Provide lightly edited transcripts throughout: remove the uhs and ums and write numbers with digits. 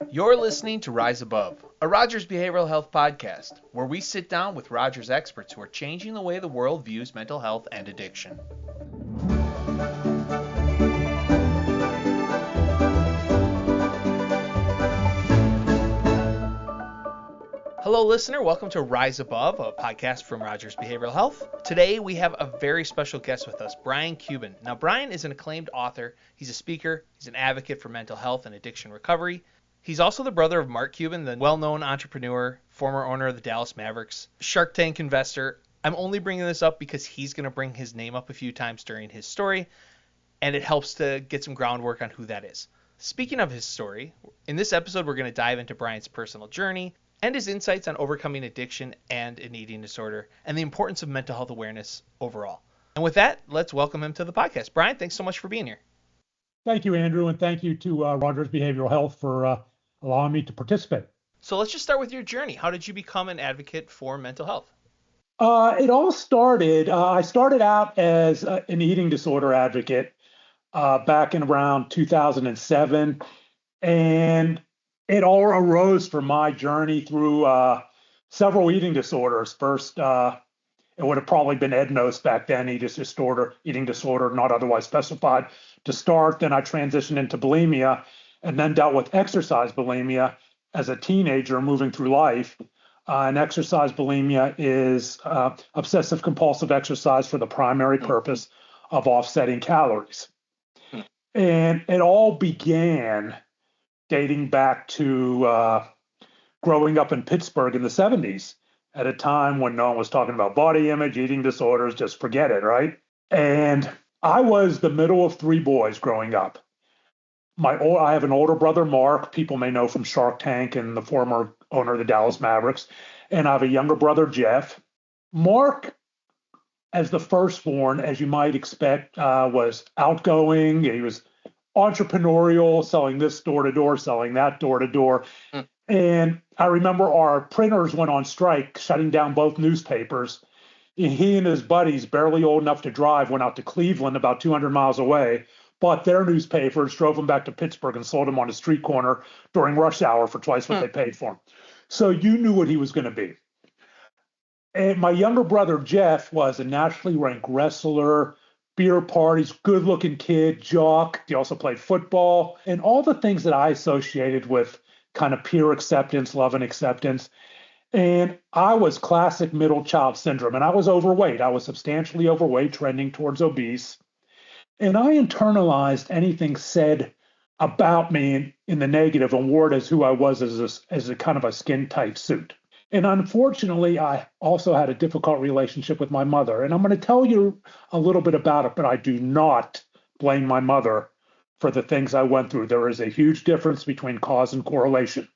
You're listening to Rise Above, a Rogers Behavioral Health podcast, where we sit down with Rogers experts who are changing the way the world views mental health and addiction. Hello, listener. Welcome to Rise Above, a podcast from Rogers Behavioral Health. Today, we have a very special guest with us, Brian Cuban. Now, Brian is an acclaimed author. He's a speaker. He's an advocate for mental health and addiction recovery. He's also the brother of Mark Cuban, the well-known entrepreneur, former owner of the Dallas Mavericks, Shark Tank investor. I'm only bringing this up because he's going to bring his name up a few times during his story, and it helps to get some groundwork on who that is. Speaking of his story, in this episode, we're going to dive into Brian's personal journey and his insights on overcoming addiction and an eating disorder, and the importance of mental health awareness overall. And with that, let's welcome him to the podcast. Brian, thanks so much for being here. Thank you, Andrew, and thank you to Rogers Behavioral Health for allowing me to participate. So let's just start with your journey. How did you become an advocate for mental health? It all started, I started out as an eating disorder advocate back in around 2007, and it all arose from my journey through several eating disorders. First, it would have probably been Ednos back then, eating disorder, not otherwise specified to start. Then I transitioned into bulimia and then dealt with exercise bulimia as a teenager moving through life. And exercise bulimia is obsessive compulsive exercise for the primary purpose of offsetting calories. And it all began dating back to growing up in Pittsburgh in the 70s at a time when no one was talking about body image, eating disorders, just forget it, right? And I was the middle of three boys growing up. I have an older brother, Mark, people may know from Shark Tank and the former owner of the Dallas Mavericks, and I have a younger brother, Jeff. Mark, as the firstborn, as you might expect, was outgoing. He was entrepreneurial, selling this door to door, selling that door to door. And I remember our printers went on strike, shutting down both newspapers. And he and his buddies, barely old enough to drive, went out to Cleveland, about 200 miles away, bought their newspapers, drove them back to Pittsburgh, and sold them on a street corner during rush hour for twice what they paid for them. So you knew what he was going to be. And my younger brother, Jeff, was a nationally ranked wrestler, beer parties, good-looking kid, jock. He also played football, and all the things that I associated with kind of peer acceptance, love and acceptance. And I was classic middle child syndrome, and I was overweight. I was substantially overweight, trending towards obese. And I internalized anything said about me in the negative and wore it as who I was as a kind of a skin-tight suit. And unfortunately, I also had a difficult relationship with my mother. And I'm going to tell you a little bit about it, but I do not blame my mother for the things I went through. There is a huge difference between cause and correlation,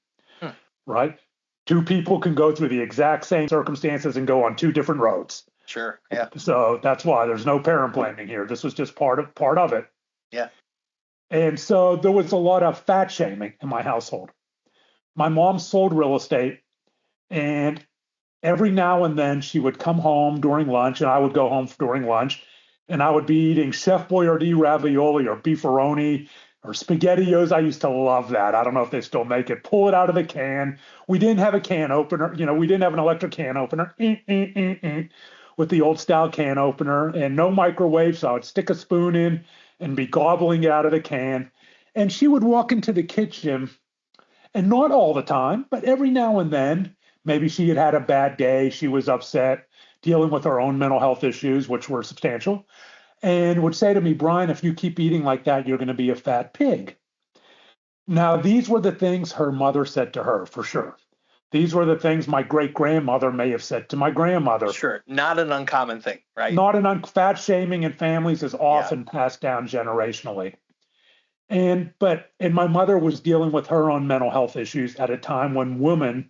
right? Two people can go through the exact same circumstances and go on two different roads. Sure, yeah. So that's why there's no parent blaming here. This was just part of it. Yeah. And so there was a lot of fat shaming in my household. My mom sold real estate, and every now and then she would come home during lunch, and I would go home during lunch, and I would be eating Chef Boyardee ravioli or beefaroni or SpaghettiOs. I used to love that. I don't know if they still make it. Pull it out of the can. We didn't have a can opener. We didn't have an electric can opener with the old style can opener, and no microwave. So I would stick a spoon in and be gobbling it out of the can. And she would walk into the kitchen, and not all the time, but every now and then, maybe she had had a bad day. She was upset, dealing with her own mental health issues, which were substantial, and would say to me, Brian, if you keep eating like that, you're going to be a fat pig. Now, these were the things her mother said to her, for sure. These were the things my great-grandmother may have said to my grandmother. Sure. Not an uncommon thing, right? Fat shaming in families is often passed down generationally. And my mother was dealing with her own mental health issues at a time when women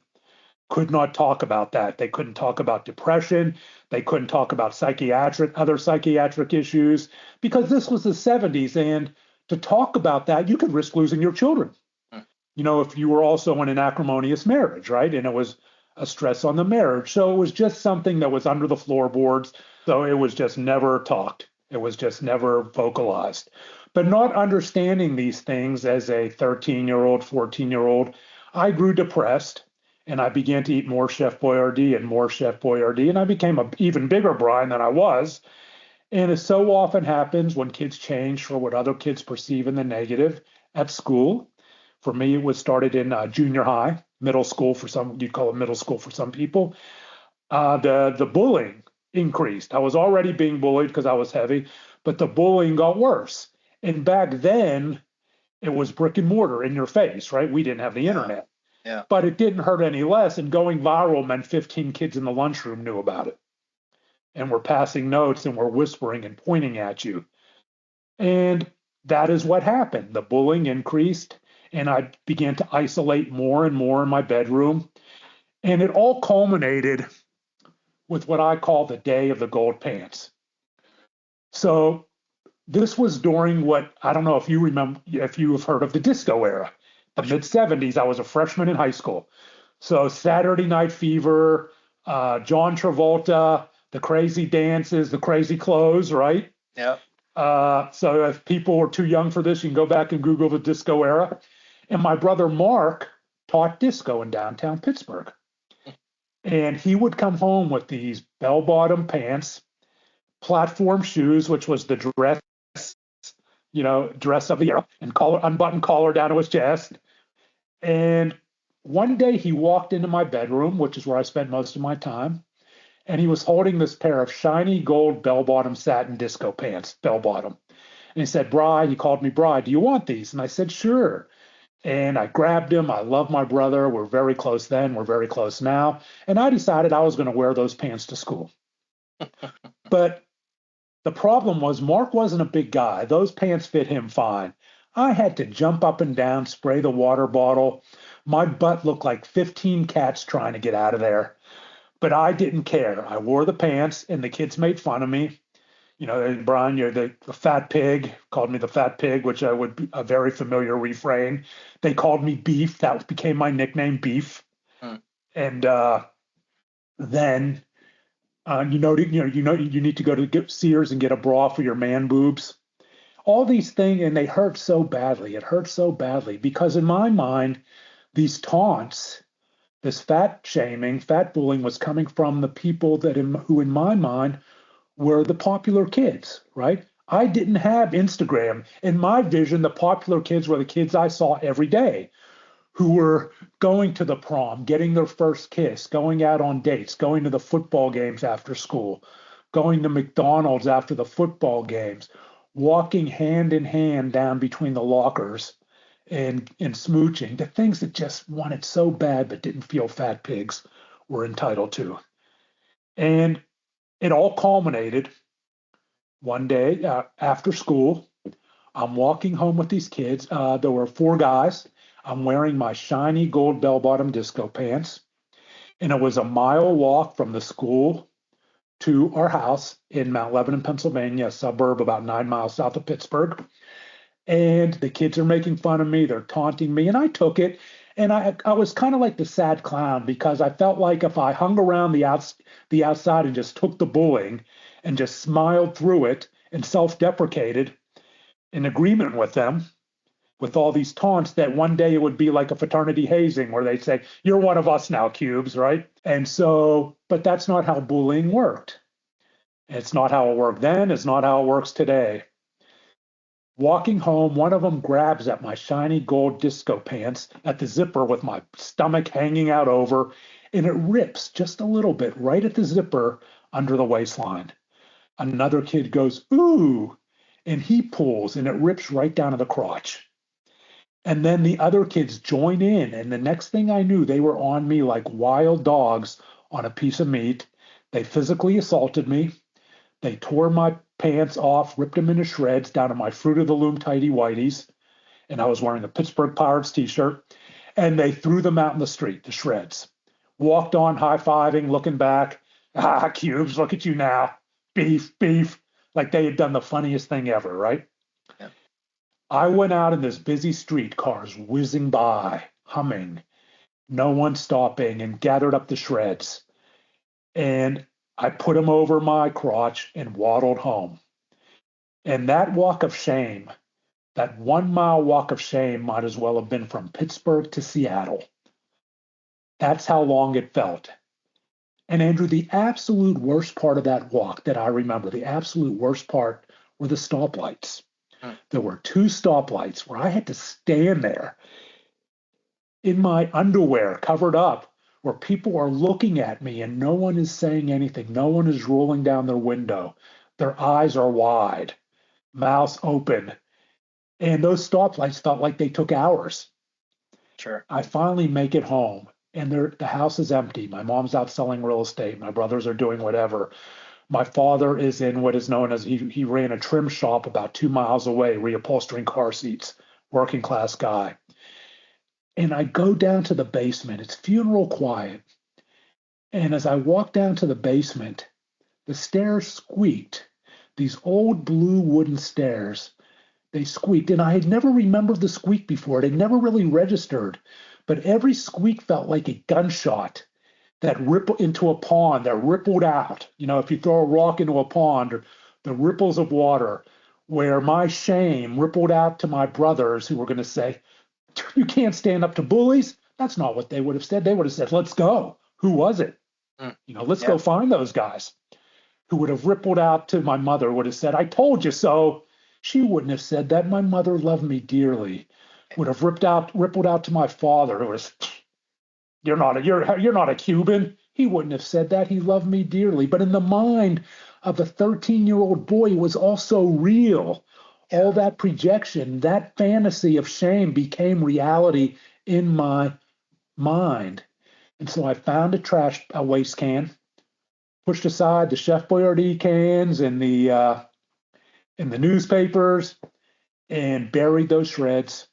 could not talk about that. They couldn't talk about depression. They couldn't talk about other psychiatric issues, because this was the 70s. And to talk about that, you could risk losing your children. If you were also in an acrimonious marriage, right? And it was a stress on the marriage. So it was just something that was under the floorboards. So it was just never talked. It was just never vocalized. But not understanding these things as a 13-year-old, 14-year-old, I grew depressed and I began to eat more Chef Boyardee and more Chef Boyardee. And I became an even bigger Brian than I was. And as so often happens when kids change for what other kids perceive in the negative at school, for me, it was started in junior high, middle school for some, you'd call it middle school for some people. The bullying increased. I was already being bullied because I was heavy, but the bullying got worse. And back then, it was brick and mortar in your face, right? We didn't have the internet, Yeah. but it didn't hurt any less. And going viral meant 15 kids in the lunchroom knew about it and were passing notes and were whispering and pointing at you. And that is what happened. The bullying increased, and I began to isolate more and more in my bedroom. And it all culminated with what I call the day of the gold pants. So this was during what, I don't know if you remember, if you have heard of the disco era, the mid 70s. I was a freshman in high school. So Saturday Night Fever, John Travolta, the crazy dances, the crazy clothes, right? Yeah. So if people are too young for this, you can go back and Google the disco era. And my brother Mark taught disco in downtown Pittsburgh. And he would come home with these bell-bottom pants, platform shoes, which was the dress, dress of the era, and unbuttoned collar down to his chest. And one day he walked into my bedroom, which is where I spent most of my time, and he was holding this pair of shiny gold bell-bottom satin disco pants, bell-bottom. And he said, Bri, he called me Bri, do you want these? And I said, sure. And I grabbed him. I love my brother. We're very close then. We're very close now. And I decided I was going to wear those pants to school. But the problem was Mark wasn't a big guy. Those pants fit him fine. I had to jump up and down, spray the water bottle. My butt looked like 15 cats trying to get out of there. But I didn't care. I wore the pants, and the kids made fun of me. Brian, you're the fat pig, called me the fat pig, which would be a very familiar refrain. They called me Beef. That became my nickname, Beef. And then, you need to go to Sears and get a bra for your man boobs. All these things, and they hurt so badly. It hurt so badly because in my mind, these taunts, this fat shaming, fat bullying was coming from the people who in my mind were the popular kids, right? I didn't have Instagram. In my vision, the popular kids were the kids I saw every day who were going to the prom, getting their first kiss, going out on dates, going to the football games after school, going to McDonald's after the football games, walking hand in hand down between the lockers and smooching, the things that just wanted so bad but didn't feel fat pigs were entitled to. And it all culminated one day after school. I'm walking home with these kids. There were 4 guys. I'm wearing my shiny gold bell-bottom disco pants. And it was a mile walk from the school to our house in Mount Lebanon, Pennsylvania, a suburb about 9 miles south of Pittsburgh. And the kids are making fun of me. They're taunting me. And I took it. And I was kind of like the sad clown because I felt like if I hung around the outside and just took the bullying and just smiled through it and self-deprecated in agreement with them, with all these taunts, that one day it would be like a fraternity hazing where they'd say, you're one of us now, Cubes, right? And so, but that's not how bullying worked. It's not how it worked then. It's not how it works today. Walking home, one of them grabs at my shiny gold disco pants at the zipper with my stomach hanging out over, and it rips just a little bit right at the zipper under the waistline. Another kid goes, ooh, and he pulls, and it rips right down to the crotch. And then the other kids join in, and the next thing I knew, they were on me like wild dogs on a piece of meat. They physically assaulted me. They tore my pants off, ripped them into shreds down to my Fruit of the Loom tighty whities, and I was wearing a Pittsburgh Pirates t-shirt, and they threw them out in the street, the shreds. Walked on, high-fiving, looking back. Ah, Cubes, look at you now. Beef, beef. Like they had done the funniest thing ever, right? Yeah. I went out in this busy street, cars whizzing by, humming, no one stopping, and gathered up the shreds. And I put them over my crotch and waddled home. And that walk of shame That 1 mile walk of shame might as well have been from Pittsburgh to Seattle. That's how long it felt. And Andrew, the absolute worst part of that walk that I remember, the absolute worst part were the stoplights. There were 2 stoplights where I had to stand there in my underwear, covered up, where people are looking at me and no one is saying anything. No one is rolling down their window. Their eyes are wide, mouths open. And those stoplights felt like they took hours. Sure. I finally make it home and the house is empty. My mom's out selling real estate. My brothers are doing whatever. My father is in what is known as he ran a trim shop about 2 miles away, reupholstering car seats, working class guy. And I go down to the basement. It's funeral quiet. And as I walk down to the basement, the stairs squeaked. These old blue wooden stairs, they squeaked. And I had never remembered the squeak before. It had never really registered. But every squeak felt like a gunshot that rippled into a pond, that rippled out. You know, if you throw a rock into a pond, or the ripples of water, where my shame rippled out to my brothers who were going to say, you can't stand up to bullies. That's not what they would have said. They would have said, let's go. Who was it? You know, let's go find those guys. Who would have rippled out to my mother, would have said, I told you so. She wouldn't have said that. My mother loved me dearly. Would have rippled out to my father, who was, you're not a Cuban. He wouldn't have said that. He loved me dearly. But in the mind of a 13-year-old boy, it was also real. All that projection, that fantasy of shame became reality in my mind. And so I found a waste can, pushed aside the Chef Boyardee cans and the newspapers, and buried those shreds,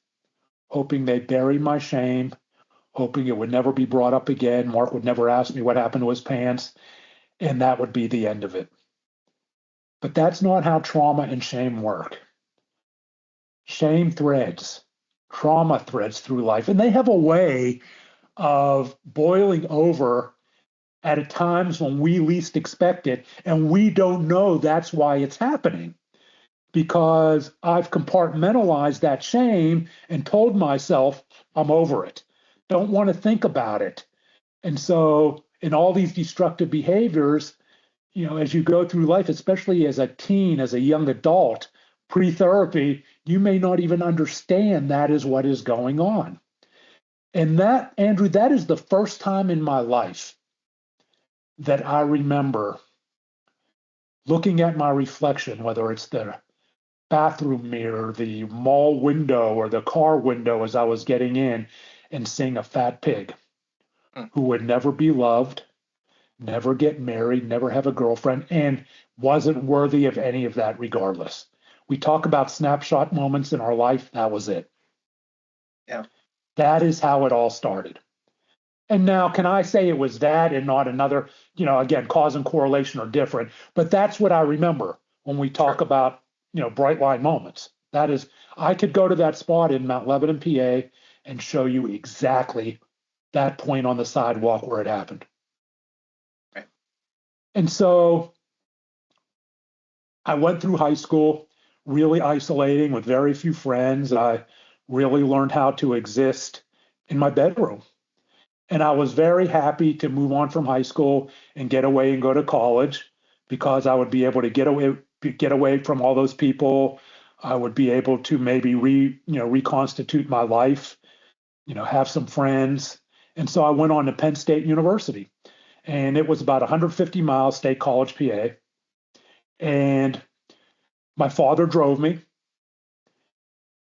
hoping they'd bury my shame, hoping it would never be brought up again. Mark would never ask me what happened to his pants, and that would be the end of it. But that's not how trauma and shame work. Shame threads, trauma threads through life, and they have a way of boiling over at times when we least expect it, and we don't know that's why it's happening. Because I've compartmentalized that shame and told myself I'm over it. Don't want to think about it. And so in all these destructive behaviors, you know, as you go through life, especially as a teen, as a young adult, pre-therapy, you may not even understand that is what is going on. And that, Andrew, that is the first time in my life that I remember looking at my reflection, whether it's the bathroom mirror, the mall window, or the car window as I was getting in, and seeing a fat pig who would never be loved, never get married, never have a girlfriend, and wasn't worthy of any of that regardless. We talk about snapshot moments in our life. That was it. Yeah. That is how it all started. And now, can I say it was that and not another? You know, again, cause and correlation are different, but that's what I remember when we talk about, you know, bright line moments. That is, I could go to that spot in Mount Lebanon, PA, and show you exactly that point on the sidewalk where it happened. Right. And so I went through high school really isolating with very few friends. I really learned how to exist in my bedroom. And I was very happy to move on from high school and get away and go to college because I would be able to get away from all those people. I would be able to maybe reconstitute my life, you know, have some friends. And so I went on to Penn State University, and it was about 150 miles, State College, PA. And my father drove me.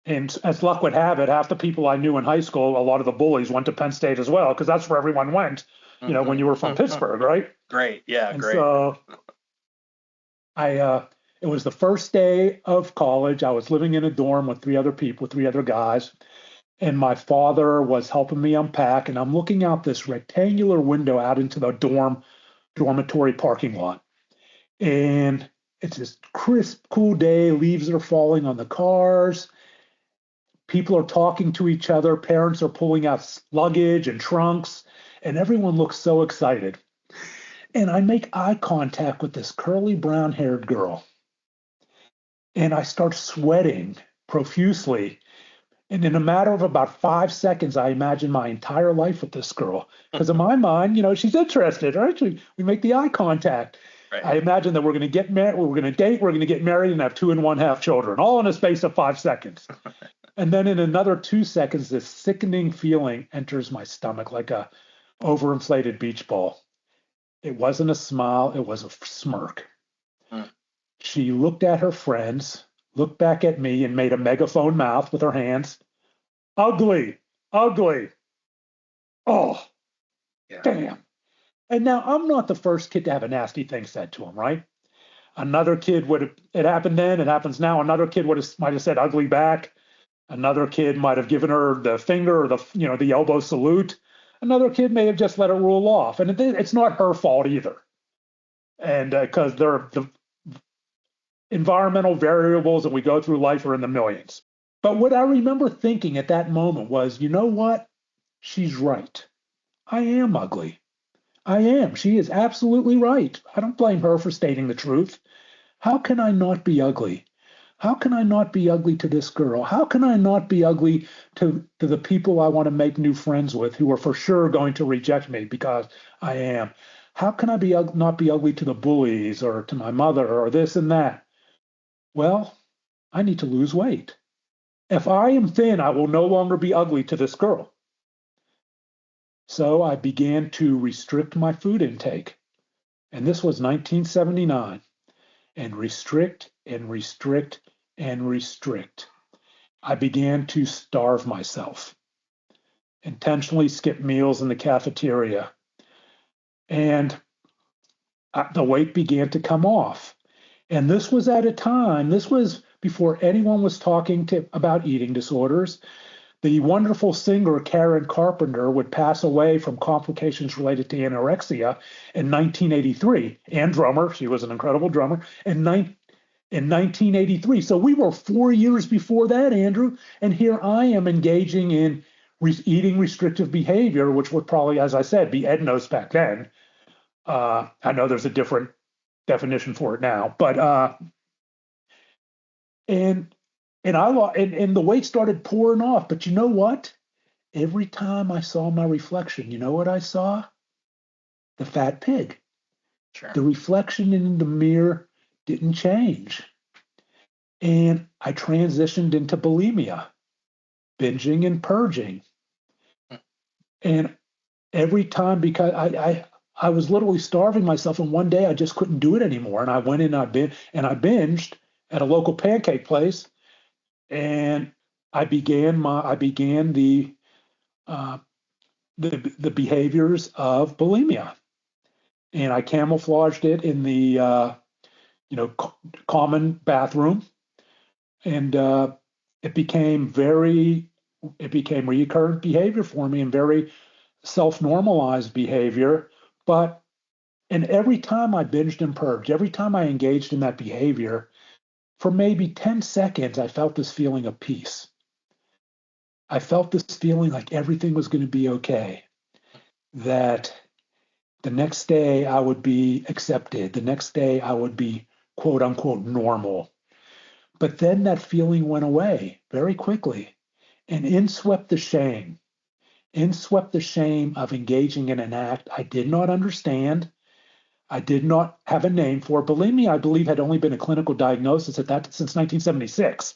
And as luck would have it, half the people I knew in high school, a lot of the bullies went to Penn State as well, because that's where everyone went, you know, when you were from Pittsburgh, right? Great. Yeah, and great. So it was the first day of college. I was living in a dorm with 3 other guys, and my father was helping me unpack, and I'm looking out this rectangular window out into the dormitory parking lot. And it's this crisp, cool day. Leaves are falling on the cars. People are talking to each other. Parents are pulling out luggage and trunks, and everyone looks so excited. And I make eye contact with this curly brown haired girl. And I start sweating profusely. And in a matter of about 5 seconds, I imagined my entire life with this girl. Because in my mind, she's interested, right? We make the eye contact. Right. I imagine that we're going to get married, we're going to date, we're going to get married and have 2 1/2 children, all in a space of 5 seconds. And then in another 2 seconds, this sickening feeling enters my stomach like a overinflated beach ball. It wasn't a smile, it was a smirk. She looked at her friends, looked back at me, and made a megaphone mouth with her hands. Ugly, ugly. Oh, yeah. Damn. And now I'm not the first kid to have a nasty thing said to him, right? Another kid would have, it happened then, it happens now. Another kid might have said ugly back. Another kid might have given her the finger or the elbow salute. Another kid may have just let it roll off. And it's not her fault either. And because the environmental variables that we go through life are in the millions. But what I remember thinking at that moment was, you know what? She's right. I am ugly. I am. She is absolutely right. I don't blame her for stating the truth. How can I not be ugly? How can I not be ugly to this girl? How can I not be ugly to the people I want to make new friends with who are for sure going to reject me because I am? How can I not be ugly to the bullies or to my mother or this and that? Well, I need to lose weight. If I am thin, I will no longer be ugly to this girl. So I began to restrict my food intake. And this was 1979. And restrict and restrict and restrict. I began to starve myself, intentionally skip meals in the cafeteria. And the weight began to come off. And this was at a time, this was before anyone was talking about eating disorders. The wonderful singer Karen Carpenter would pass away from complications related to anorexia in 1983. And drummer, she was an incredible drummer, in 1983. So we were 4 years before that, Andrew. And here I am engaging in eating restrictive behavior, which would probably, as I said, be EDNOS back then. I know there's a different definition for it now, but and the weight started pouring off. But you know what? Every time I saw my reflection, you know what I saw? The fat pig. Sure. The reflection in the mirror didn't change. And I transitioned into bulimia, binging and purging. And every time, because I was literally starving myself, and one day I just couldn't do it anymore. And I went in and I binged at a local pancake place, and I began the behaviors of bulimia, and I camouflaged it in the common bathroom, and it became recurrent behavior for me and very self-normalized behavior. And every time I binged and purged, every time I engaged in that behavior, for maybe 10 seconds, I felt this feeling of peace. I felt this feeling like everything was going to be okay, that the next day I would be accepted. The next day I would be quote unquote normal. But then that feeling went away very quickly, and in swept the shame. In swept the shame of engaging in an act I did not understand. I did not have a name for. Bulimia, I believe, had only been a clinical diagnosis at that since 1976.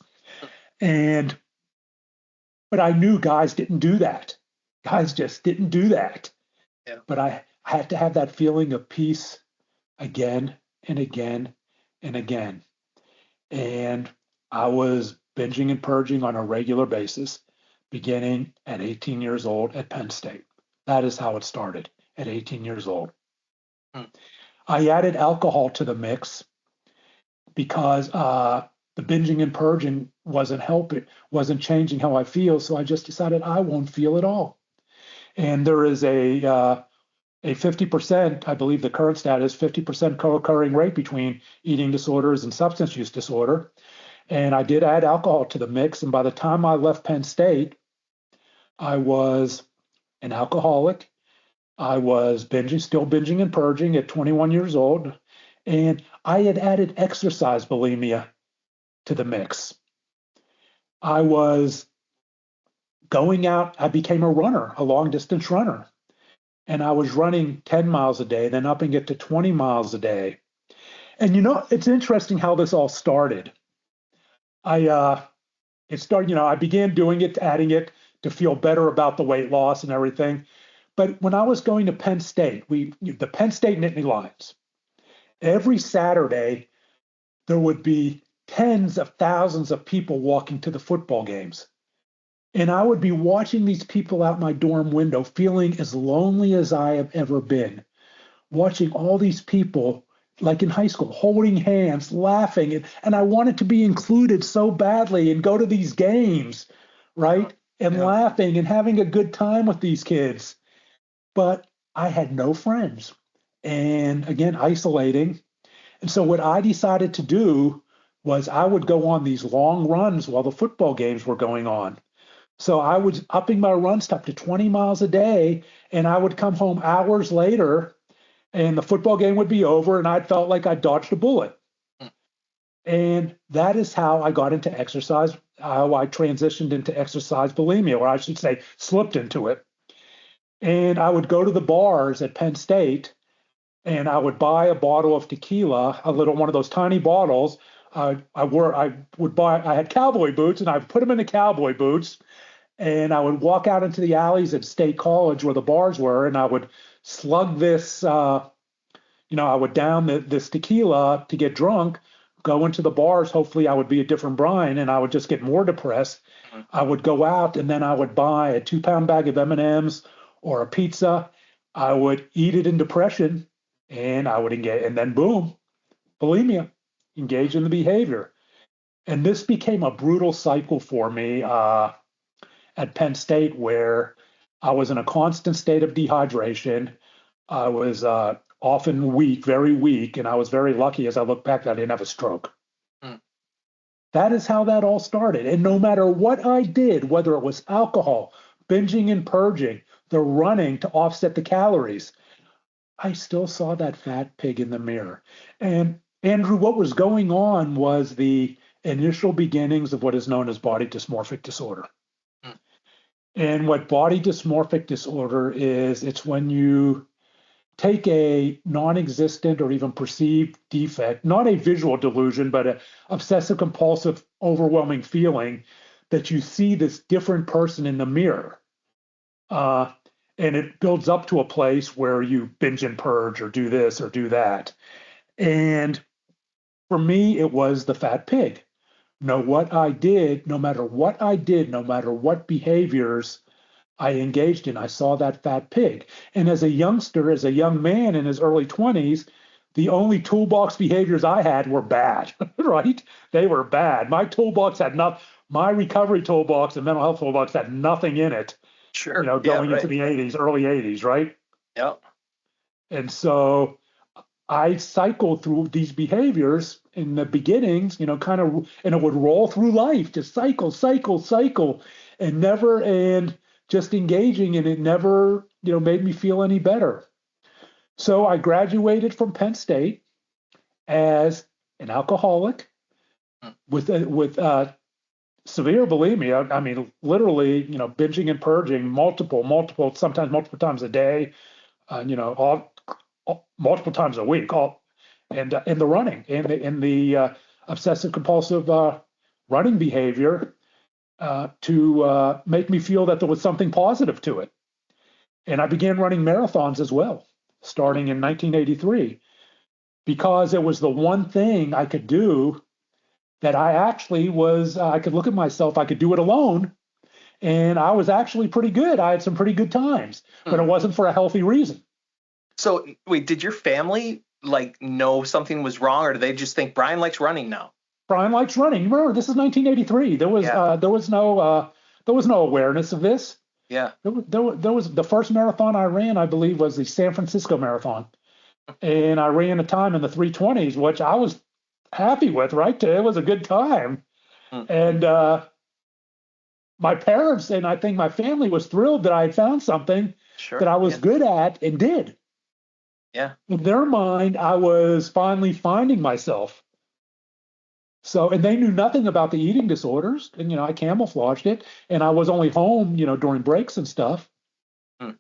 But I knew guys didn't do that. Guys just didn't do that. Yeah. But I had to have that feeling of peace again and again and again. And I was binging and purging on a regular basis, beginning at 18 years old at Penn State. That is how it started, at 18 years old. I added alcohol to the mix because the binging and purging wasn't changing how I feel. So I just decided I won't feel at all. And there is a 50%, I believe the current stat is 50% co-occurring rate between eating disorders and substance use disorder. And I did add alcohol to the mix. And by the time I left Penn State, I was an alcoholic. I was still binging and purging at 21 years old. And I had added exercise bulimia to the mix. I was going out, I became a runner, a long distance runner. And I was running 10 miles a day, then upping it to 20 miles a day. And it's interesting how this all started. It started, I began doing it, adding it to feel better about the weight loss and everything. But when I was going to Penn State, the Penn State Nittany Lions, every Saturday there would be tens of thousands of people walking to the football games. And I would be watching these people out my dorm window, feeling as lonely as I have ever been, watching all these people, like in high school, holding hands, laughing. And I wanted to be included so badly and go to these games, right? And Yeah. laughing and having a good time with these kids. But I had no friends. And again, isolating. And so what I decided to do was I would go on these long runs while the football games were going on. So I was upping my run stop to 20 miles a day, and I would come home hours later, and the football game would be over, and I felt like I dodged a bullet. And that is how I got into exercise, how I transitioned into exercise bulimia, or I should say, slipped into it. And I would go to the bars at Penn State, and I would buy a bottle of tequila, a little one of those tiny bottles. I had cowboy boots, and I would put them in the cowboy boots, and I would walk out into the alleys at State College where the bars were, and I would slug this, I would down this tequila to get drunk, go into the bars. Hopefully, I would be a different Brian, and I would just get more depressed. I would go out, and then I would buy a 2-pound bag of M&Ms or a pizza. I would eat it in depression, and I would engage, and then boom, bulimia, engage in the behavior. And this became a brutal cycle for me at Penn State, where I was in a constant state of dehydration. I was often weak, very weak, and I was very lucky as I look back that I didn't have a stroke. Mm. That is how that all started. And no matter what I did, whether it was alcohol, binging and purging, the running to offset the calories, I still saw that fat pig in the mirror. And Andrew, what was going on was the initial beginnings of what is known as body dysmorphic disorder. Mm. And what body dysmorphic disorder is, it's when you take a non-existent or even perceived defect, not a visual delusion, but an obsessive compulsive overwhelming feeling that you see this different person in the mirror. And it builds up to a place where you binge and purge or do this or do that. And for me, it was the fat pig. No matter what I did, no matter what behaviors I engaged in, I saw that fat pig. And as a youngster, as a young man in his early 20s, the only toolbox behaviors I had were bad, right? They were bad. My toolbox had my recovery toolbox and mental health toolbox had nothing in it. Sure. Going right. into the 80s, early 80s, right? Yeah. And so I cycled through these behaviors in the beginnings, kind of, and it would roll through life, just cycle, and just engaging, and it never, made me feel any better. So I graduated from Penn State as an alcoholic with severe bulimia. I mean, literally, binging and purging sometimes multiple times a day, multiple times a week, and in the running, in the obsessive compulsive running behavior to make me feel that there was something positive to it. And I began running marathons as well, starting in 1983, because it was the one thing I could do that I actually was, I could look at myself, I could do it alone. And I was actually pretty good. I had some pretty good times, but it wasn't for a healthy reason. So wait, did your family know something was wrong, or did they just think Brian likes running now? Brian likes running. Remember, this is 1983. There was no awareness of this. Yeah. There was the first marathon I ran, I believe, was the San Francisco Marathon, and I ran a time in the 3:20s, which I was happy with. Right, it was a good time, and my parents and I think my family was thrilled that I had found something that I was good at and did. Yeah. In their mind, I was finally finding myself. So, and they knew nothing about the eating disorders. And, I camouflaged it, and I was only home, during breaks and stuff. Hmm.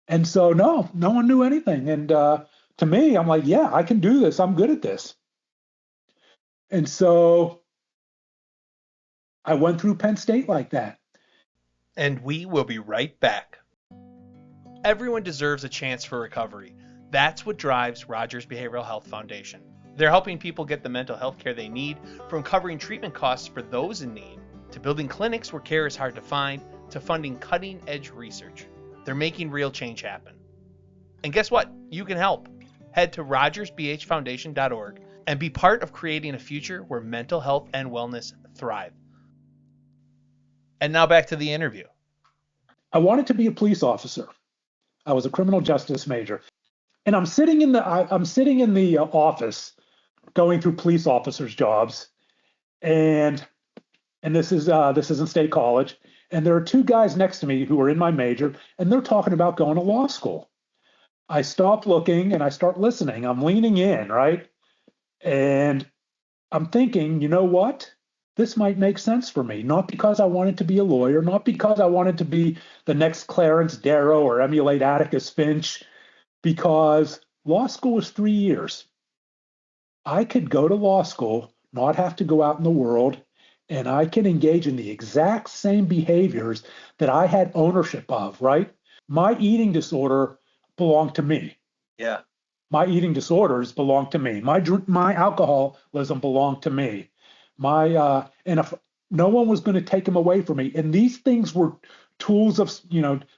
And so, no one knew anything. And to me, I'm like, yeah, I can do this. I'm good at this. And so I went through Penn State like that. And we will be right back. Everyone deserves a chance for recovery. That's what drives Rogers Behavioral Health Foundation. They're helping people get the mental health care they need, from covering treatment costs for those in need, to building clinics where care is hard to find, to funding cutting-edge research. They're making real change happen. And guess what? You can help. Head to rogersbhfoundation.org and be part of creating a future where mental health and wellness thrive. And now back to the interview. I wanted to be a police officer. I was a criminal justice major, and I'm sitting in the office going through police officers' jobs, and this is in State College, and there are two guys next to me who are in my major, and they're talking about going to law school. I stop looking and I start listening. I'm leaning in, right? And I'm thinking, you know what? This might make sense for me. Not because I wanted to be a lawyer, not because I wanted to be the next Clarence Darrow or emulate Atticus Finch, because law school is 3 years. I could go to law school, not have to go out in the world, and I can engage in the exact same behaviors that I had ownership of, right? My eating disorder belonged to me. Yeah. My eating disorders belong to me. My alcoholism belonged to me. And if no one was going to take them away from me, and these things were tools of,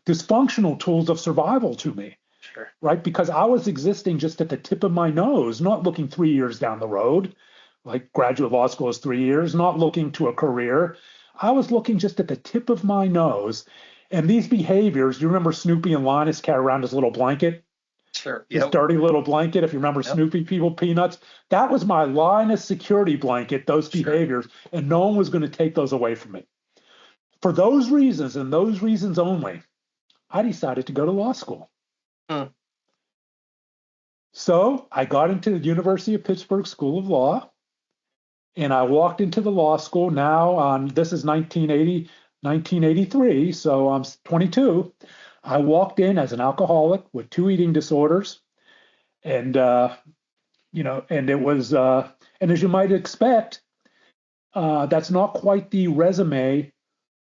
dysfunctional tools of survival to me. Sure. Right? Because I was existing just at the tip of my nose, not looking 3 years down the road, like graduate law school is 3 years, not looking to a career. I was looking just at the tip of my nose. And these behaviors, you remember Snoopy and Linus carry around his little blanket? Sure. His dirty little blanket, if you remember Snoopy, People, Peanuts. That was my Linus security blanket, those behaviors, and no one was going to take those away from me. For those reasons and those reasons only, I decided to go to law school. Hmm. So I got into the University of Pittsburgh School of Law, and I walked into the law school. Now, this is 1983, so I'm 22. I walked in as an alcoholic with 2 eating disorders, and and it was, and as you might expect, that's not quite the resume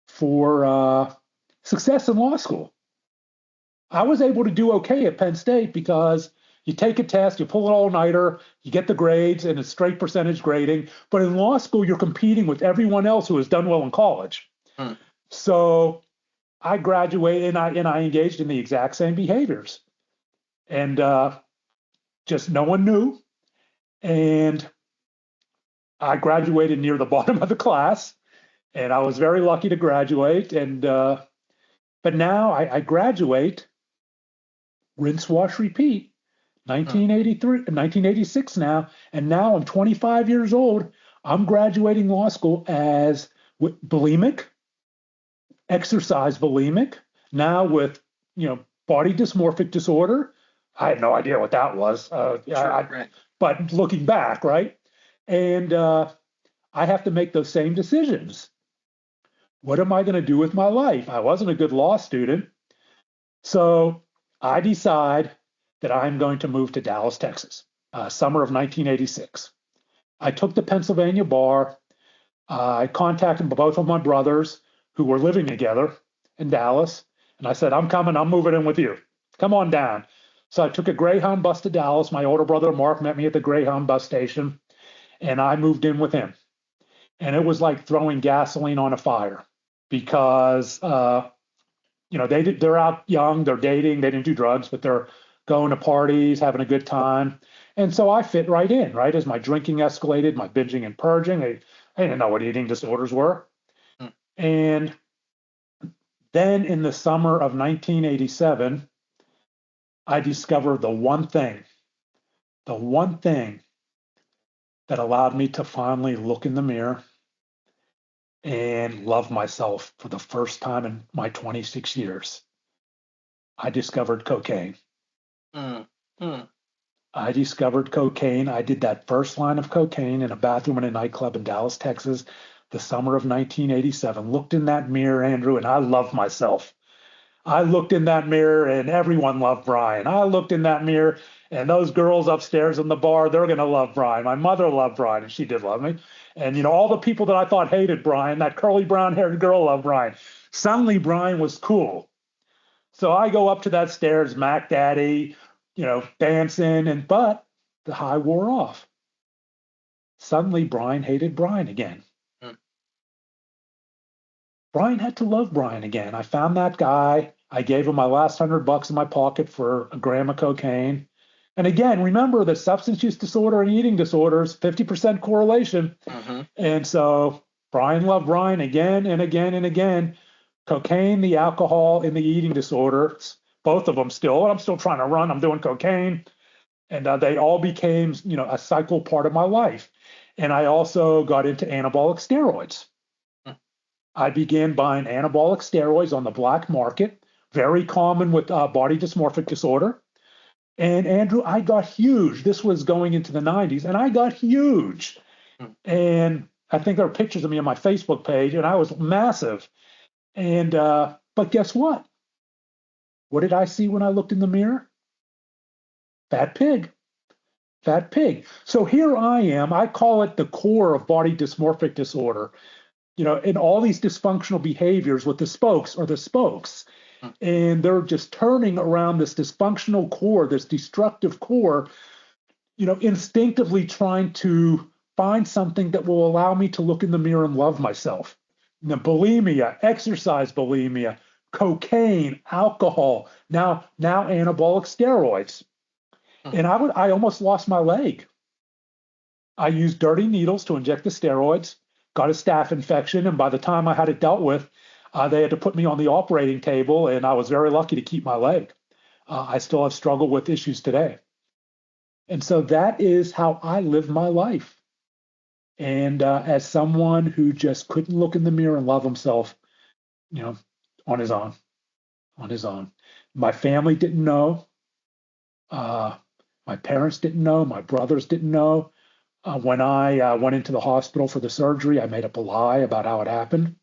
for success in law school. I was able to do okay at Penn State because you take a test, you pull an all-nighter, you get the grades, and it's straight percentage grading. But in law school, you're competing with everyone else who has done well in college. Hmm. So I graduated, and I engaged in the exact same behaviors, and just no one knew. And I graduated near the bottom of the class, and I was very lucky to graduate. And but now I graduate, rinse, wash, repeat. 1983, 1986 now, and now I'm 25 years old. I'm graduating law school as bulimic, exercise bulimic, now with, body dysmorphic disorder. I had no idea what that was. Right. But looking back, right? And I have to make those same decisions. What am I going to do with my life? I wasn't a good law student. So I decide that I'm going to move to Dallas, Texas, summer of 1986. I took the Pennsylvania bar. I contacted both of my brothers who were living together in Dallas, and I said, I'm coming. I'm moving in with you. Come on down. So I took a Greyhound bus to Dallas. My older brother, Mark, met me at the Greyhound bus station, and I moved in with him. And it was like throwing gasoline on a fire because they're out young, they're dating, they didn't do drugs, but they're going to parties, having a good time. And so I fit right in, right? As my drinking escalated, my binging and purging, I didn't know what eating disorders were. Mm. And then in the summer of 1987, I discovered the one thing that allowed me to finally look in the mirror and love myself for the first time in my 26 years. I discovered cocaine. Mm. Mm. I discovered cocaine. I did that first line of cocaine in a bathroom in a nightclub in Dallas, Texas, the summer of 1987. Looked in that mirror, Andrew, and I loved myself. I looked in that mirror and everyone loved Brian. I looked in that mirror and those girls upstairs in the bar, they're going to love Brian. My mother loved Brian and she did love me. And, all the people that I thought hated Brian, that curly brown haired girl loved Brian. Suddenly Brian was cool. So I go up to that stairs, Mac Daddy, dancing, but the high wore off. Suddenly Brian hated Brian again. Brian had to love Brian again. I found that guy. I gave him my last $100 in my pocket for a gram of cocaine. And again, remember that substance use disorder and eating disorders, 50% correlation. Mm-hmm. And so Brian loved Brian again and again and again. Cocaine, the alcohol, and the eating disorders, both of them still. I'm still trying to run. I'm doing cocaine. And they all became, a cycle part of my life. And I also got into anabolic steroids. I began buying anabolic steroids on the black market, very common with body dysmorphic disorder. And Andrew, I got huge. This was going into the 90s, and I got huge. And I think there are pictures of me on my Facebook page, and I was massive. And but guess what? What did I see when I looked in the mirror? Fat pig. Fat pig. So here I am. I call it the core of body dysmorphic disorder. In all these dysfunctional behaviors with the spokes are the spokes. And they're just turning around this dysfunctional core, this destructive core, instinctively trying to find something that will allow me to look in the mirror and love myself. The bulimia, exercise bulimia, cocaine, alcohol, now anabolic steroids. And I almost lost my leg. I used dirty needles to inject the steroids, got a staph infection, and by the time I had it dealt with, they had to put me on the operating table, and I was very lucky to keep my leg. I still have struggled with issues today. And so that is how I live my life. And as someone who just couldn't look in the mirror and love himself, on his own. My family didn't know. My parents didn't know. My brothers didn't know. When I went into the hospital for the surgery, I made up a lie about how it happened.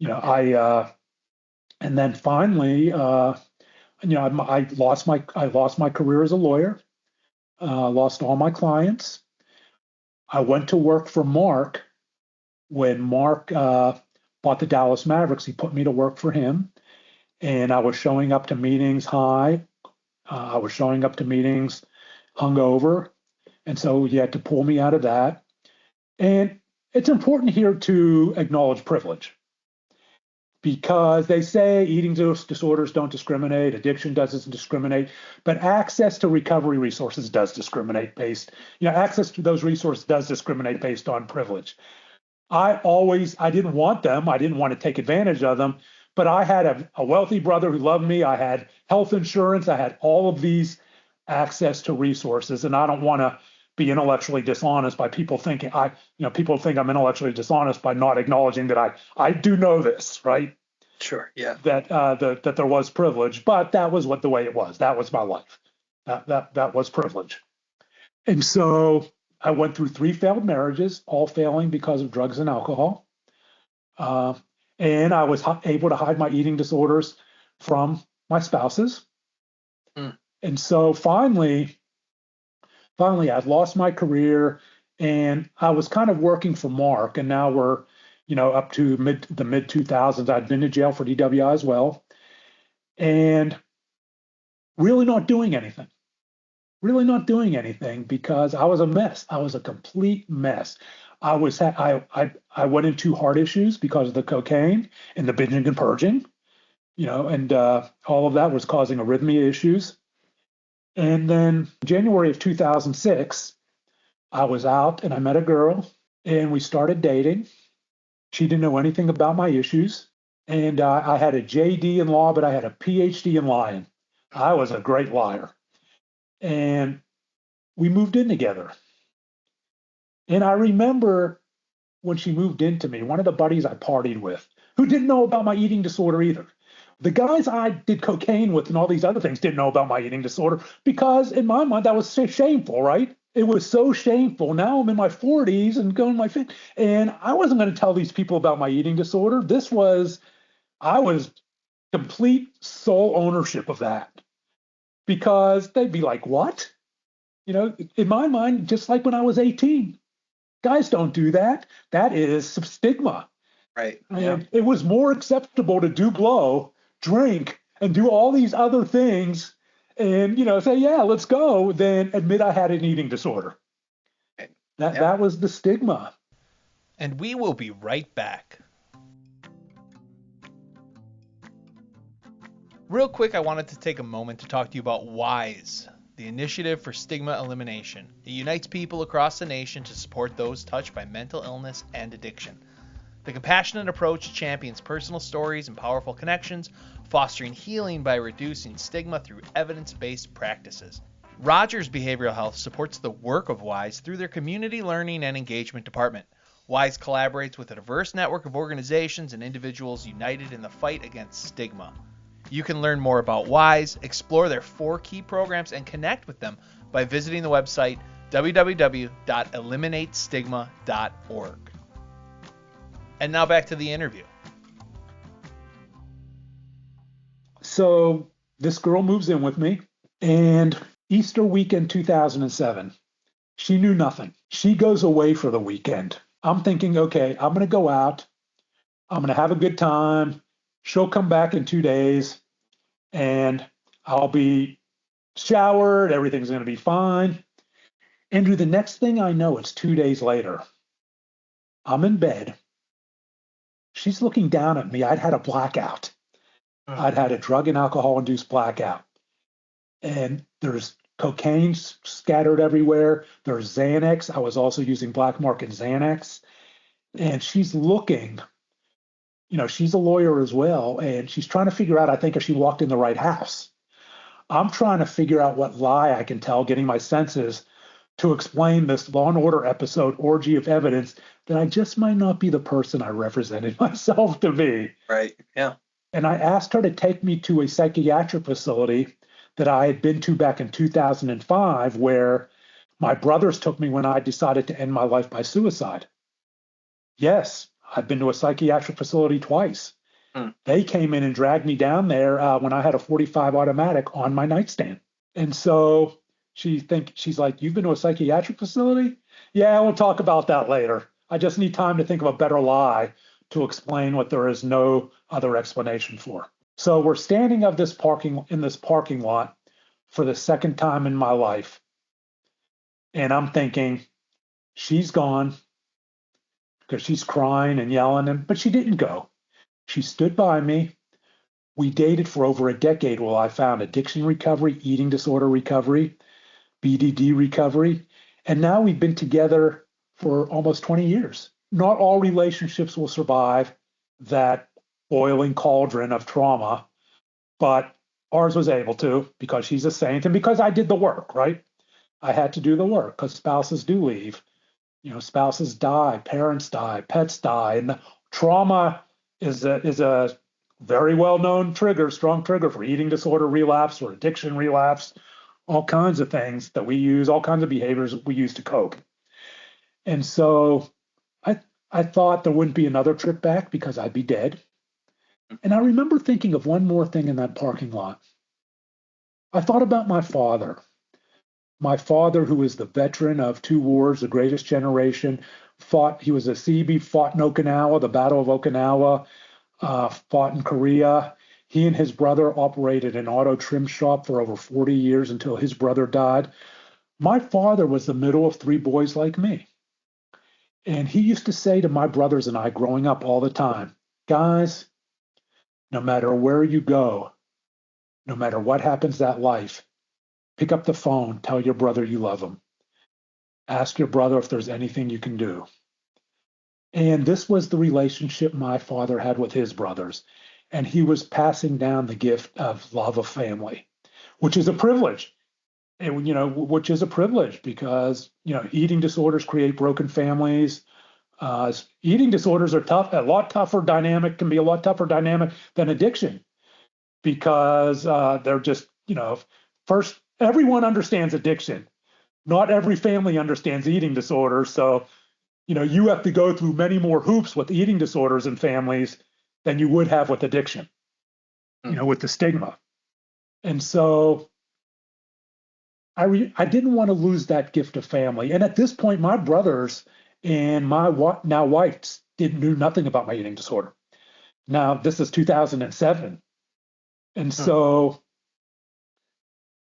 And then finally, I lost my career as a lawyer, lost all my clients. I went to work for Mark when Mark bought the Dallas Mavericks. He put me to work for him, and I was showing up to meetings high. I was showing up to meetings hungover, and so he had to pull me out of that. And it's important here to acknowledge privilege, because they say eating disorders don't discriminate, addiction doesn't discriminate, but access to recovery resources does discriminate access to those resources does discriminate based on privilege. I didn't want them. I didn't want to take advantage of them, but I had a wealthy brother who loved me. I had health insurance. I had all of these access to resources, and I don't want to be intellectually dishonest by people thinking people think I'm intellectually dishonest by not acknowledging that I do know this, right? Sure, yeah. That that there was privilege, but that was the way it was. That was my life. That was privilege. And so I went through 3 failed marriages, all failing because of drugs and alcohol. And I was able to hide my eating disorders from my spouses. And so finally, I've lost my career, and I was kind of working for Mark, and now we're, up to the mid 2000s. I'd been to jail for DWI as well, and really not doing anything. Because I was a mess. I was a complete mess. I went into heart issues because of the cocaine and the binging and purging, and all of that was causing arrhythmia issues. And then January of 2006, I was out and I met a girl and we started dating. She didn't know anything about my issues. And I had a JD in law, but I had a PhD in lying. I was a great liar. And we moved in together. And I remember when she moved into me, one of the buddies I partied with, who didn't know about my eating disorder either, The guys I did cocaine with and all these other things didn't know about my eating disorder because in my mind that was so shameful, right? It was so shameful. Now I'm in my 40s and going my 50s, and I wasn't going to tell these people about my eating disorder. I was complete sole ownership of that because they'd be like, "What?" In my mind, just like when I was 18, guys don't do that. That is some stigma. Right. Yeah. And it was more acceptable to do blow, drink, and do all these other things and, say, yeah, let's go, than admit I had an eating disorder. Right. That was the stigma. And we will be right back. Real quick, I wanted to take a moment to talk to you about WISE, the Initiative for Stigma Elimination. It unites people across the nation to support those touched by mental illness and addiction. The compassionate approach champions personal stories and powerful connections, fostering healing by reducing stigma through evidence-based practices. Rogers Behavioral Health supports the work of WISE through their Community Learning and Engagement Department. WISE collaborates with a diverse network of organizations and individuals united in the fight against stigma. You can learn more about WISE, explore their 4 key programs, and connect with them by visiting the website www.eliminatestigma.org. And now back to the interview. So this girl moves in with me, and Easter weekend 2007, she knew nothing. She goes away for the weekend. I'm thinking, okay, I'm going to go out. I'm going to have a good time. She'll come back in 2 days, and I'll be showered. Everything's going to be fine. Andrew, the next thing I know, it's 2 days later. I'm in bed. She's looking down at me. I'd had a blackout. I'd had a drug and alcohol-induced blackout. And there's cocaine scattered everywhere. There's Xanax. I was also using black market Xanax. And she's looking, she's a lawyer as well. And she's trying to figure out, I think, if she walked in the right house. I'm trying to figure out what lie I can tell, getting my senses to explain this Law and Order episode, orgy of evidence, that I just might not be the person I represented myself to be. Right. Yeah. And I asked her to take me to a psychiatric facility that I had been to back in 2005, where my brothers took me when I decided to end my life by suicide. Yes, I've been to a psychiatric facility twice. They came in and dragged me down there when I had a .45 automatic on my nightstand. And so she's like, "You've been to a psychiatric facility?" "Yeah, we'll talk about that later. I just need time to think of a better lie to explain what there is no other explanation for." So we're standing in this parking lot for the second time in my life. And I'm thinking, she's gone because she's crying and yelling, but she didn't go. She stood by me. We dated for over a decade while I found addiction recovery, eating disorder recovery, BDD recovery. And now we've been together for almost 20 years. Not all relationships will survive that boiling cauldron of trauma, but ours was able to because she's a saint and because I did the work, right? I had to do the work because spouses do leave. Spouses die, parents die, pets die, and trauma is a very well-known trigger, strong trigger for eating disorder relapse or addiction relapse, all kinds of things that we use, all kinds of behaviors we use to cope. And so I thought there wouldn't be another trip back because I'd be dead. And I remember thinking of one more thing in that parking lot. I thought about my father. My father, who was the veteran of 2 wars, the greatest generation, he was a Seabee, fought in Okinawa, the Battle of Okinawa, fought in Korea. He and his brother operated an auto trim shop for over 40 years until his brother died. My father was the middle of 3 boys like me. And he used to say to my brothers and I growing up all the time, "Guys, no matter where you go, no matter what happens that life, pick up the phone, tell your brother you love him. Ask your brother if there's anything you can do." And this was the relationship my father had with his brothers. And he was passing down the gift of love of family, which is a privilege. Which is a privilege because, eating disorders create broken families. Eating disorders are tough, can be a lot tougher dynamic than addiction. because they're just, first, everyone understands addiction. Not every family understands eating disorders. So, you have to go through many more hoops with eating disorders in families than you would have with addiction, with the stigma. And so I didn't want to lose that gift of family. And at this point, my brothers and my now wife knew nothing about my eating disorder. Now, this is 2007. And so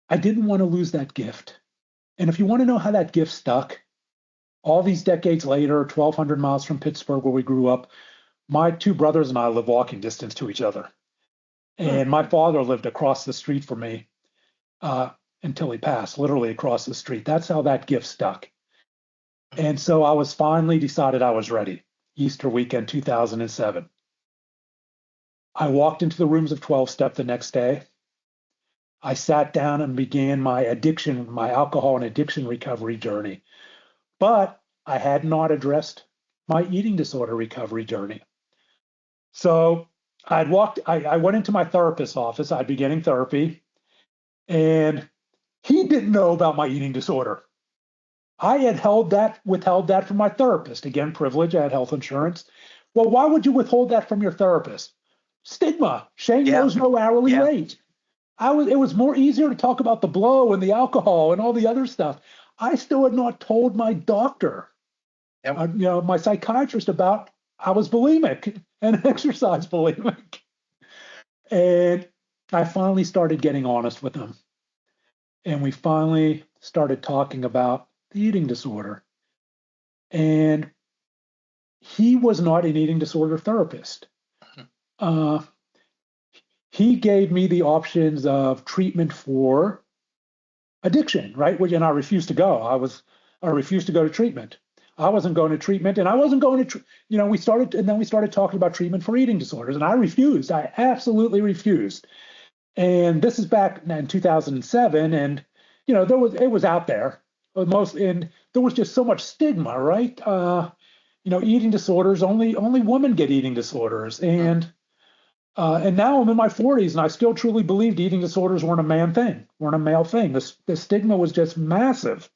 I didn't want to lose that gift. And if you want to know how that gift stuck, all these decades later, 1,200 miles from Pittsburgh, where we grew up, my two brothers and I live walking distance to each other. And my father lived across the street from me until he passed, literally across the street. That's how that gift stuck. And so I was finally decided I was ready. Easter weekend, 2007. I walked into the rooms of 12 Step the next day. I sat down and began my alcohol and addiction recovery journey. But I had not addressed my eating disorder recovery journey. So I went into my therapist's office. I'd be getting therapy, and he didn't know about my eating disorder. I had withheld that from my therapist. Again, privilege, I had health insurance. Well, why would you withhold that from your therapist? Stigma. Shame knows no hourly rate. It was more easier to talk about the blow and the alcohol and all the other stuff. I still had not told my doctor, my psychiatrist, about I was bulimic and exercise bulimic. And I finally started getting honest with him. And we finally started talking about the eating disorder. And he was not an eating disorder therapist. He gave me the options of treatment for addiction, right? And I refused to go. I refused to go to treatment. I wasn't going to treatment, and I wasn't going to, we started talking about treatment for eating disorders, and I refused. I absolutely refused. And this is back in 2007, and it was out there, and there was just so much stigma, right? Eating disorders, only women get eating disorders, and now I'm in my 40s, and I still truly believed eating disorders weren't a male thing. The stigma was just massive.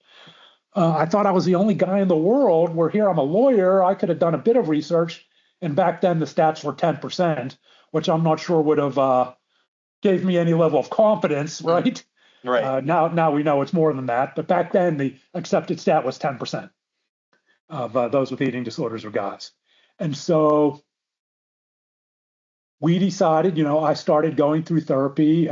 I thought I was the only guy in the world. Where here I'm a lawyer. I could have done a bit of research, and back then the stats were 10%, which I'm not sure would have gave me any level of confidence, right? Right. Now we know it's more than that, but back then the accepted stat was 10% of those with eating disorders are guys, and so we decided. I started going through therapy.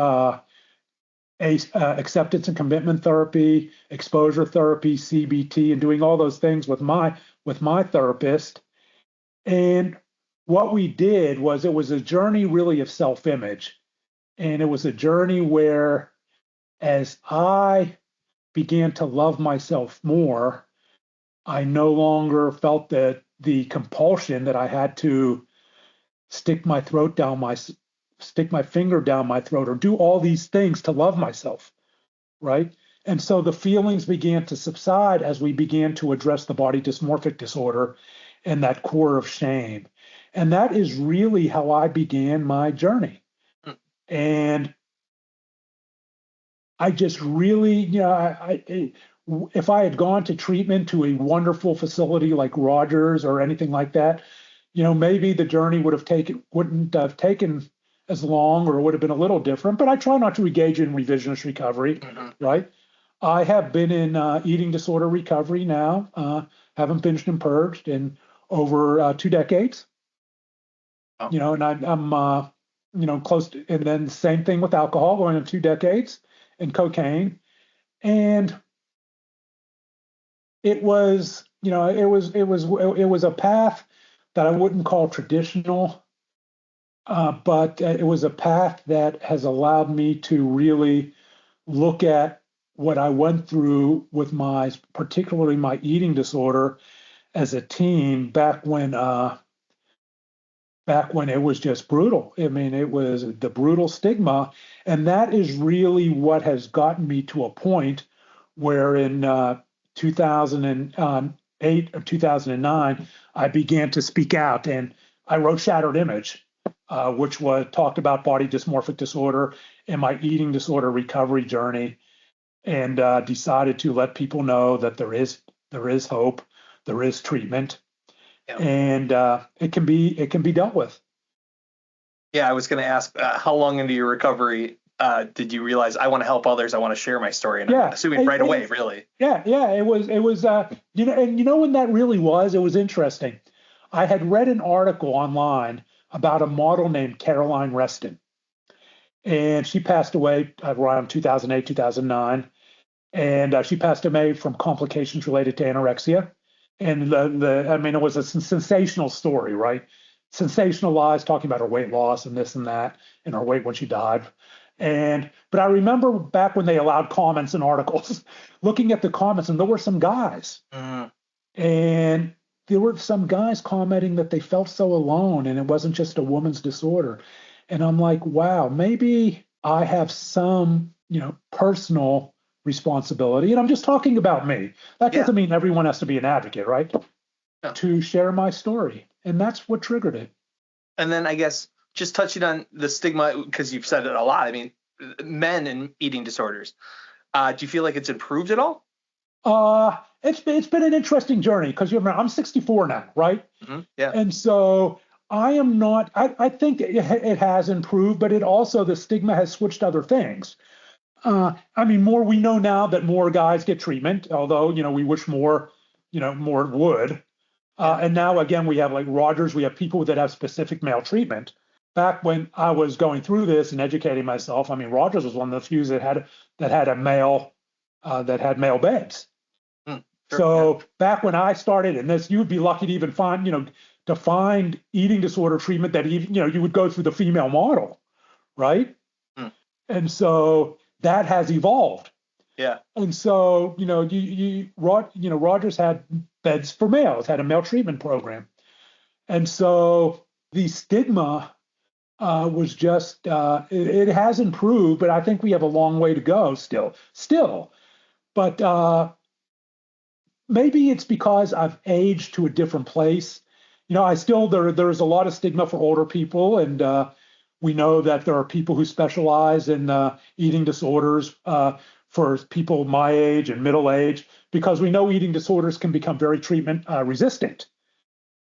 Acceptance and commitment therapy, exposure therapy, CBT, and doing all those things with my therapist. And what we did was it was a journey really of self-image. And it was a journey where as I began to love myself more, I no longer felt that the compulsion that I had to stick my finger down my throat or do all these things to love myself, right? And so the feelings began to subside as we began to address the body dysmorphic disorder and that core of shame. And that is really how I began my journey. And I just really, if I had gone to treatment to a wonderful facility like Rogers or anything like that, maybe the journey wouldn't have taken as long, or it would have been a little different, but I try not to engage in revisionist recovery, right? I have been in eating disorder recovery now, haven't binged and purged in over 2 decades, and I'm close to, and then same thing with alcohol, going on 2 decades, and cocaine. And it was a path that I wouldn't call traditional, but it was a path that has allowed me to really look at what I went through with particularly my eating disorder as a teen back when it was just brutal. I mean, it was the brutal stigma, and that is really what has gotten me to a point where in 2008 or 2009, I began to speak out, and I wrote Shattered Image. which was talked about body dysmorphic disorder and my eating disorder recovery journey, and decided to let people know that there is hope, there is treatment, Yeah. and it can be dealt with. Yeah, I was going to ask, how long into your recovery did you realize I want to help others? I want to share my story, and Yeah, I'm assuming right away, really. Yeah, it was and when that really was, it was interesting. I had read an article online about a model named Caroline Reston, and she passed away around 2008, 2009, and she passed away from complications related to anorexia. And I mean, it was a sensational story, right? Sensationalized, talking about her weight loss and this and that, and her weight when she died. But I remember back when they allowed comments in articles, looking at the comments, and there were some guys, Mm, and there were some guys commenting that they felt so alone, and it wasn't just a woman's disorder. And I'm like, wow, maybe I have some, personal responsibility. And I'm just talking about me. That yeah. doesn't mean everyone has to be an advocate, right? No. To share my story. And that's what triggered it. And then I guess just touching on the stigma, because you've said it a lot. I mean, men and eating disorders. Do you feel like it's improved at all? It's been an interesting journey because I'm 64 now, right? Yeah. And so I am not. I think it has improved, but the stigma has switched to other things. I mean, we know now that more guys get treatment, although we wish more would. And now again, we have like Rogers. We have people that have specific male treatment. Back when I was going through this and educating myself, I mean, Rogers was one of the few that had a male that had male beds. Sure, So back when I started in this, you would be lucky to even find eating disorder treatment that even, you would go through the female model, right? Mm. And so that has evolved. Yeah. And so, Rogers had beds for males, had a male treatment program. And so the stigma was just, it has improved, but I think we have a long way to go still. But maybe it's because I've aged to a different place. There's a lot of stigma for older people, and we know that there are people who specialize in eating disorders for people my age and middle age, because we know eating disorders can become very treatment resistant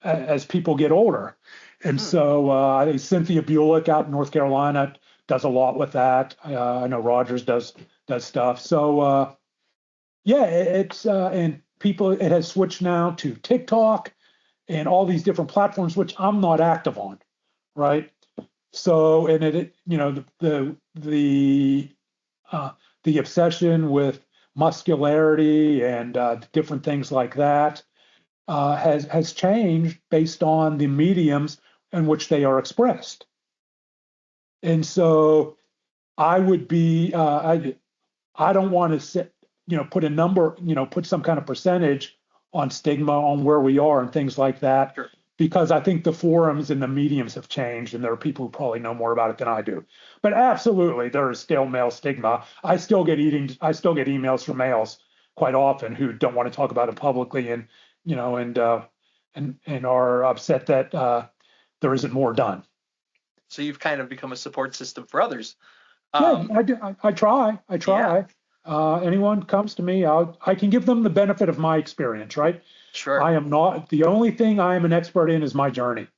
as people get older. And so I think Cynthia Bulick out in North Carolina does a lot with that. I know Rogers does stuff. So yeah, and people, it has switched now to TikTok and all these different platforms, which I'm not active on, right? So, and the obsession with muscularity and different things like that has changed based on the mediums in which they are expressed. And so, I would be I don't want to put a number, put some kind of percentage on stigma on where we are and things like that. Sure. Because I think the forums and the mediums have changed, and there are people who probably know more about it than I do. But absolutely, there is still male stigma. I still get emails from males quite often who don't want to talk about it publicly, and and are upset that there isn't more done. So you've kind of become a support system for others. Yeah, I do. I try. Yeah. Anyone comes to me, I can give them the benefit of my experience, right? Sure. I am not, the only thing I am an expert in is my journey.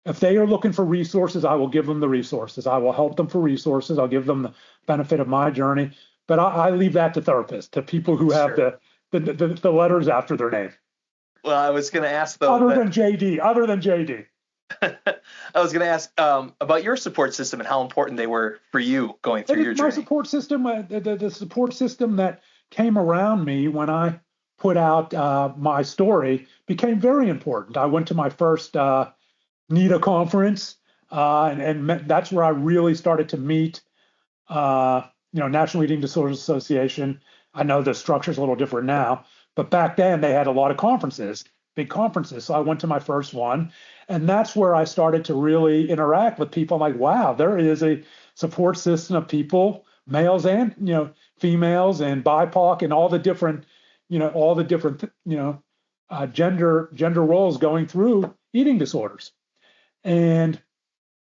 If they are looking for resources, I will give them the resources. I will help them for resources. I'll give them the benefit of my journey. But I leave that to therapists, to people who have Sure. the letters after their name. Well, I was going to ask though. Other than JD. I was going to ask about your support system and how important they were for you going through your journey. My support system, the support system that came around me when I put out my story became very important. I went to my first NEDA conference, and that's where I really started to meet, National Eating Disorders Association. I know the structure's a little different now, but back then they had a lot of conferences, big conferences. So I went to my first one, and that's where I started to really interact with people. I'm like, wow, there is a support system of people, males and females and BIPOC and all the different gender roles going through eating disorders. And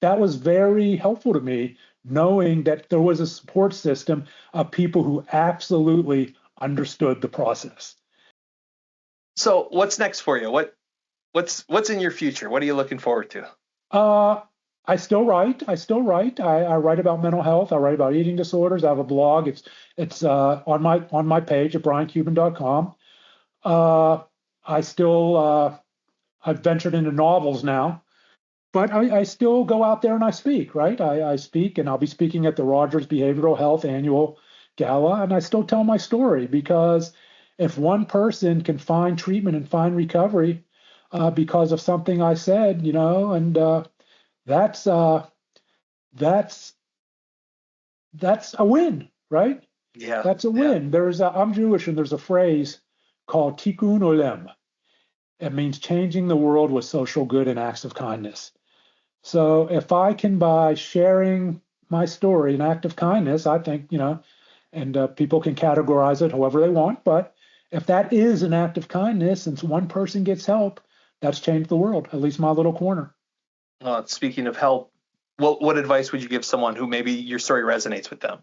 that was very helpful to me, knowing that there was a support system of people who absolutely understood the process. So what's next for you? What's in your future? What are you looking forward to? I still write. I write about mental health. I write about eating disorders. I have a blog. It's on my page at briancuban.com. I still I've ventured into novels now, but I still go out there and I speak. Right? I speak, and I'll be speaking at the Rogers Behavioral Health Annual Gala, and I still tell my story because if one person can find treatment and find recovery because of something I said, and that's uh, that's that's a win, right? Yeah, That's a yeah. win. I'm Jewish, and there's a phrase called tikkun olam. It means changing the world with social good and acts of kindness. So if I can, by sharing my story, an act of kindness, I think, and people can categorize it however they want, but if that is an act of kindness and one person gets help, that's changed the world, at least my little corner. Speaking of help, what advice would you give someone who maybe your story resonates with them?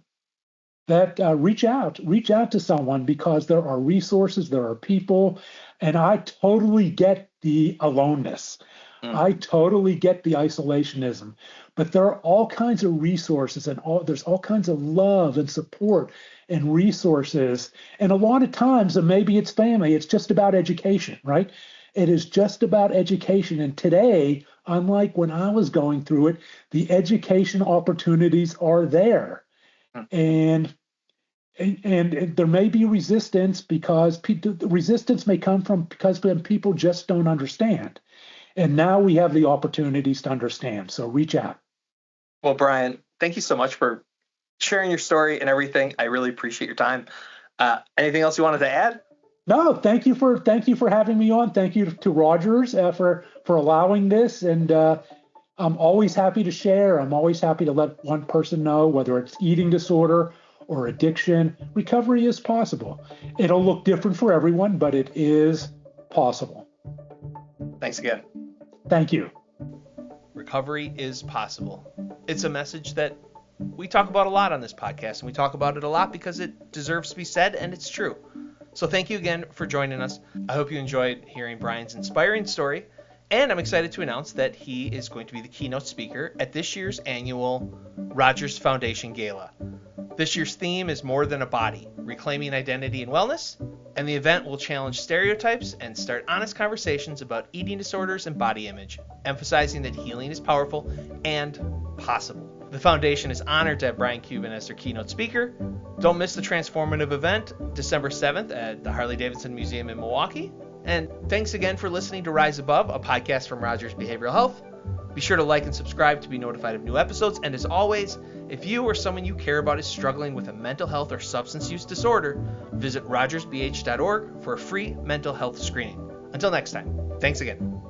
That reach out to someone, because there are resources, there are people, and I totally get the aloneness. I totally get the isolationism, but there are all kinds of resources, and there's all kinds of love and support and resources. And a lot of times, and maybe it's family, it's just about education, right? It is just about education. And today, unlike when I was going through it, the education opportunities are there. And there may be resistance because resistance may come from because people just don't understand. And now we have the opportunities to understand. So reach out. Well, Brian, thank you so much for sharing your story and everything. I really appreciate your time. Anything else you wanted to add? No, thank you for having me on. Thank you to Rogers for allowing this. And I'm always happy to share. I'm always happy to let one person know, whether it's eating disorder or addiction, recovery is possible. It'll look different for everyone, but it is possible. Thanks again. Thank you. Recovery is possible. It's a message that we talk about a lot on this podcast, and we talk about it a lot because it deserves to be said, and it's true. So thank you again for joining us. I hope you enjoyed hearing Brian's inspiring story, and I'm excited to announce that he is going to be the keynote speaker at this year's annual Rogers Foundation Gala. This year's theme is More Than a Body, Reclaiming Identity and Wellness, and the event will challenge stereotypes and start honest conversations about eating disorders and body image, emphasizing that healing is powerful and possible. The foundation is honored to have Brian Cuban as their keynote speaker. Don't miss the transformative event, December 7th at the Harley-Davidson Museum in Milwaukee. And thanks again for listening to Rise Above, a podcast from Rogers Behavioral Health. Be sure to like and subscribe to be notified of new episodes. And as always, if you or someone you care about is struggling with a mental health or substance use disorder, visit rogersbh.org for a free mental health screening. Until next time, thanks again.